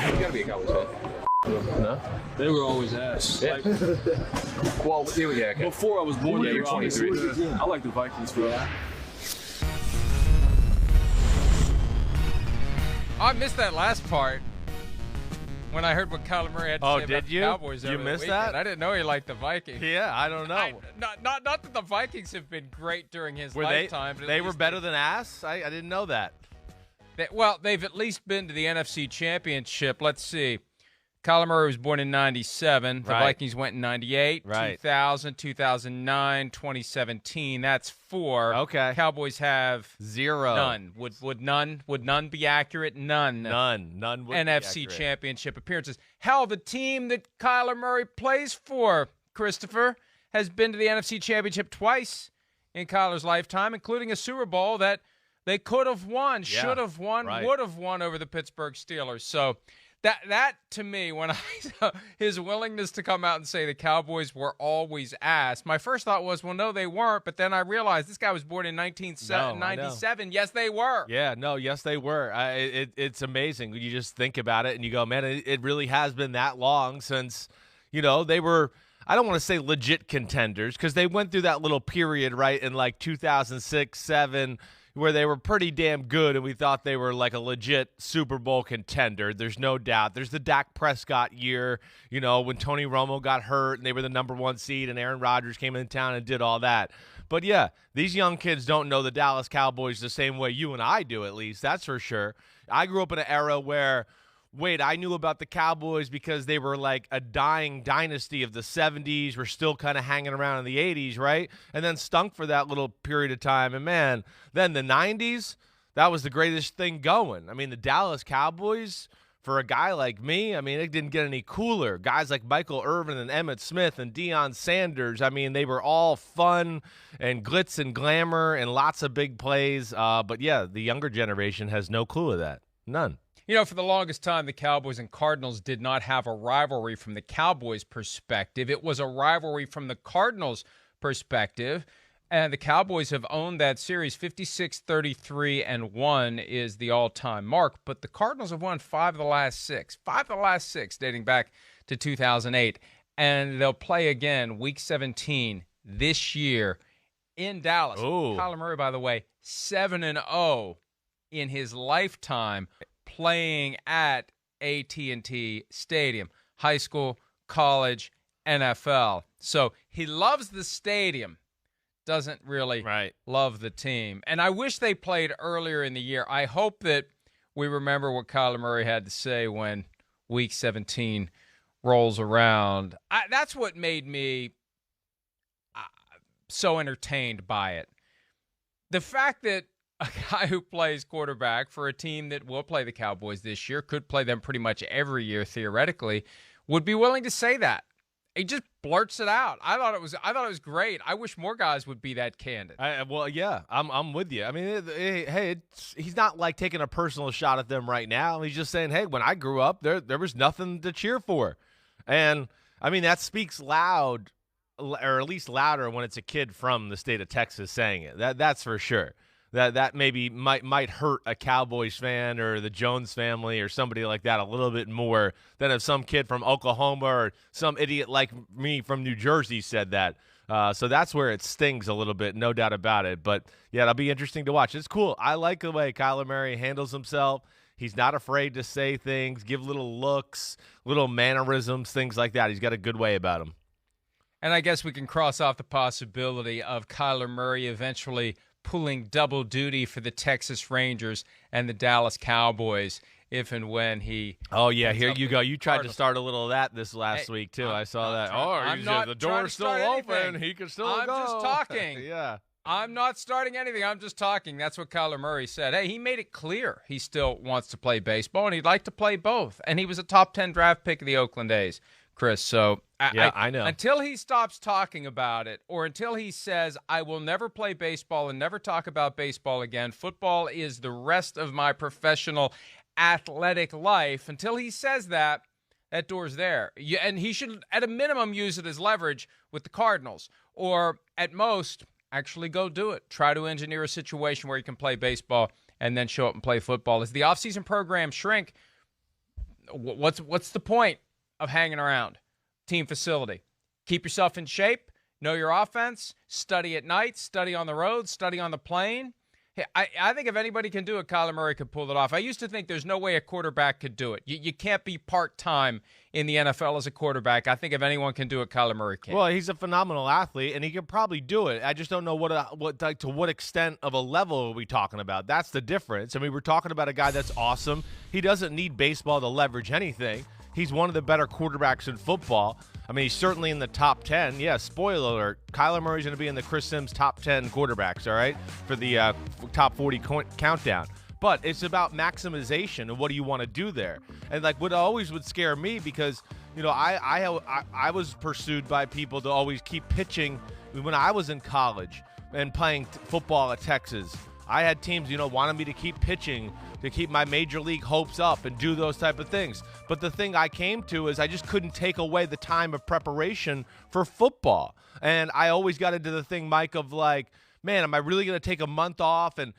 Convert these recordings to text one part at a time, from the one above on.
You gotta be a Cowboys fan. No? They were always ass. Yeah. Well, yeah, okay. Before I was born, Yeah, they you're were always 23. I like the Vikings for that. I missed that last part when I heard what Kyler Murray had to say about the Cowboys. You over missed the weekend. that? I didn't know he liked the Vikings. Yeah, I don't know. Not that the Vikings have been great during his lifetime. They were better than ass? I didn't know that. They've at least been to the NFC Championship. Let's see. Kyler Murray was born in 97. The Vikings went in 98, 2000, 2009, 2017. That's 4. Okay. Cowboys have 0. None. Would none be accurate? None. None would NFC be accurate. Championship appearances. Hell, the team that Kyler Murray plays for, Christopher, has been to the NFC Championship twice in Kyler's lifetime, including a Super Bowl that they could have won, should have won, would have won over the Pittsburgh Steelers. So that to me, when I saw his willingness to come out and say the Cowboys were always ass, my first thought was, well, no, they weren't. But then I realized this guy was born in 1997. Yes, they were. Yeah, no, yes, they were. It's amazing. You just think about it and you go, man, it really has been that long since, they were, I don't want to say legit contenders because they went through that little period, right, in like 2006, 2007, where they were pretty damn good, and we thought they were like a legit Super Bowl contender. There's no doubt. There's the Dak Prescott year, when Tony Romo got hurt, and they were the number 1 seed, and Aaron Rodgers came in town and did all that. But, yeah, these young kids don't know the Dallas Cowboys the same way you and I do, at least. That's for sure. I grew up in an era where I knew about the Cowboys because they were like a dying dynasty of the 70s. We're still kind of hanging around in the 80s, right? And then stunk for that little period of time. And, man, then the 90s, that was the greatest thing going. I mean, the Dallas Cowboys, for a guy like me, it didn't get any cooler. Guys like Michael Irvin and Emmitt Smith and Deion Sanders, they were all fun and glitz and glamour and lots of big plays. But, yeah, the younger generation has no clue of that. None. For the longest time, the Cowboys and Cardinals did not have a rivalry from the Cowboys' perspective. It was a rivalry from the Cardinals' perspective, and the Cowboys have owned that series. 56-33-1 is the all-time mark, but the Cardinals have won 5 of the last 6. 5 of the last 6 dating back to 2008, and they'll play again Week 17 this year in Dallas. Ooh. Kyler Murray, by the way, 7-0 in his lifetime, playing at AT&T Stadium, high school, college, NFL. So he loves the stadium, doesn't really love the team. And I wish they played earlier in the year. I hope that we remember what Kyler Murray had to say when Week 17 rolls around. That's what made me so entertained by it. The fact that a guy who plays quarterback for a team that will play the Cowboys this year, could play them pretty much every year theoretically, would be willing to say that. He just blurts it out. I thought it was great. I wish more guys would be that candid. I'm with you. He's not like taking a personal shot at them right now. He's just saying, hey, when I grew up, there was nothing to cheer for. And that speaks loud, or at least louder when it's a kid from the state of Texas saying it. That's for sure. That maybe might hurt a Cowboys fan or the Jones family or somebody like that a little bit more than if some kid from Oklahoma or some idiot like me from New Jersey said that. So that's where it stings a little bit, no doubt about it. But, yeah, it'll be interesting to watch. It's cool. I like the way Kyler Murray handles himself. He's not afraid to say things, give little looks, little mannerisms, things like that. He's got a good way about him. And I guess we can cross off the possibility of Kyler Murray eventually pulling double duty for the Texas Rangers and the Dallas Cowboys if and when he... Oh, yeah, here you go. You tried to start a little of that this last week, too. I saw that. The door's still open. He can still go. I'm just talking. Yeah. I'm not starting anything. I'm just talking. That's what Kyler Murray said. Hey, he made it clear he still wants to play baseball, and he'd like to play both. And he was a top 10 draft pick of the Oakland A's, Chris. So I know. Until he stops talking about it, or until he says, I will never play baseball and never talk about baseball again, football is the rest of my professional athletic life, until he says that door's there. And he should, at a minimum, use it as leverage with the Cardinals. Or at most, actually go do it. Try to engineer a situation where you can play baseball and then show up and play football. As the offseason programs shrink, what's the point of hanging around team facility? Keep yourself in shape, know your offense, study at night, study on the road, study on the plane. Hey, I think if anybody can do it, Kyler Murray could pull it off. I used to think there's no way a quarterback could do it. You can't be part-time in the NFL as a quarterback. I think if anyone can do it, Kyler Murray can. Well, he's a phenomenal athlete, and he could probably do it. I just don't know to what extent of a level are we talking about. That's the difference. I mean, we're talking about a guy that's awesome. He doesn't need baseball to leverage anything. He's one of the better quarterbacks in football. I mean, he's certainly in the top 10. Yeah, spoiler alert, Kyler Murray's going to be in the Chris Simms top 10 quarterbacks, all right, for the top 40 countdown. But it's about maximization and what do you want to do there. And, like, what always would scare me because, you know, I was pursued by people to always keep pitching when I was in college and playing football at Texas. I had teams, you know, wanting me to keep pitching, to keep my major league hopes up and do those type of things. But the thing I came to is I just couldn't take away the time of preparation for football. And I always got into the thing, Mike, of like, man, am I really going to take a month off? And,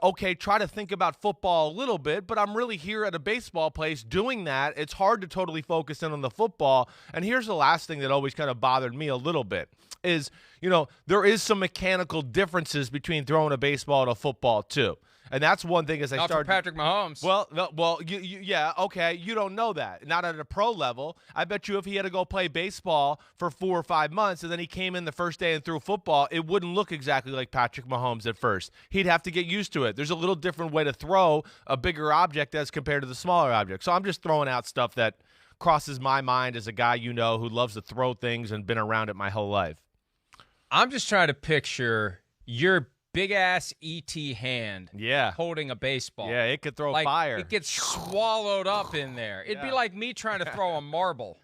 okay, try to think about football a little bit, but I'm really here at a baseball place doing that. It's hard to totally focus in on the football. And here's the last thing that always kind of bothered me a little bit is, you know, there is some mechanical differences between throwing a baseball and a football too. And that's one thing as I Not started. for Patrick Mahomes. Yeah, okay. You don't know that. Not at a pro level. I bet you if he had to go play baseball for 4 or 5 months and then he came in the first day and threw football, it wouldn't look exactly like Patrick Mahomes at first. He'd have to get used to it. There's a little different way to throw a bigger object as compared to the smaller object. So I'm just throwing out stuff that crosses my mind as a guy you know who loves to throw things and been around it my whole life. I'm just trying to picture your big-ass E.T. hand holding a baseball. Yeah, it could throw like, fire. It gets swallowed up in there. It'd be like me trying to throw a marble.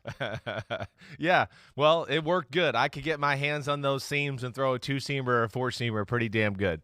Yeah, well, it worked good. I could get my hands on those seams and throw a 2-seamer or a 4-seamer pretty damn good.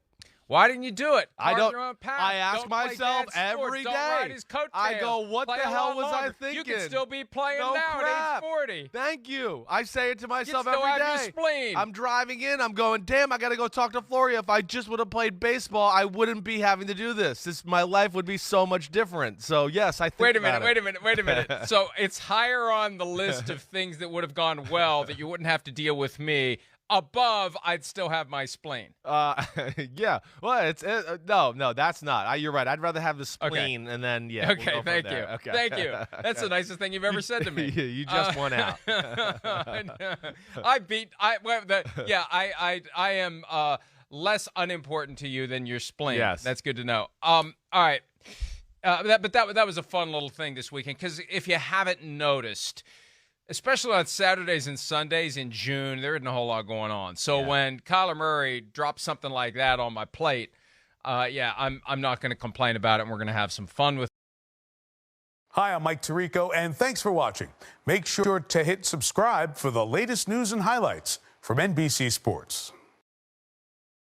Why didn't you do it? I don't. Your own path. I ask Don't myself play dad's every sports. Don't day. ride his coattails. I go, what Play the a hell lot was I longer. thinking? You can still be playing No now crap. at age 40. Thank you. I say it to myself still every have day. your spleen. I'm driving in. I'm going, damn, I got to go talk to Florio. If I just would have played baseball, I wouldn't be having to do this. My life would be so much different. So, yes, I think Wait a about minute. So it's higher on the list of things that would have gone well that you wouldn't have to deal with me. Above, I'd still have my spleen. Yeah. Well, no, that's not. You're right. I'd rather have the spleen and then, yeah. Okay, we'll go thank from you. there. Okay. Thank you. That's the nicest thing you've ever said to me. You just won out. I am less unimportant to you than your spleen. Yes. That's good to know. All right. That was a fun little thing this weekend because if you haven't noticed, especially on Saturdays and Sundays in June, there isn't a whole lot going on. So when Kyler Murray drops something like that on my plate, I'm not going to complain about it, and we're going to have some fun with it. Hi, I'm Mike Tirico, and thanks for watching. Make sure to hit subscribe for the latest news and highlights from NBC Sports.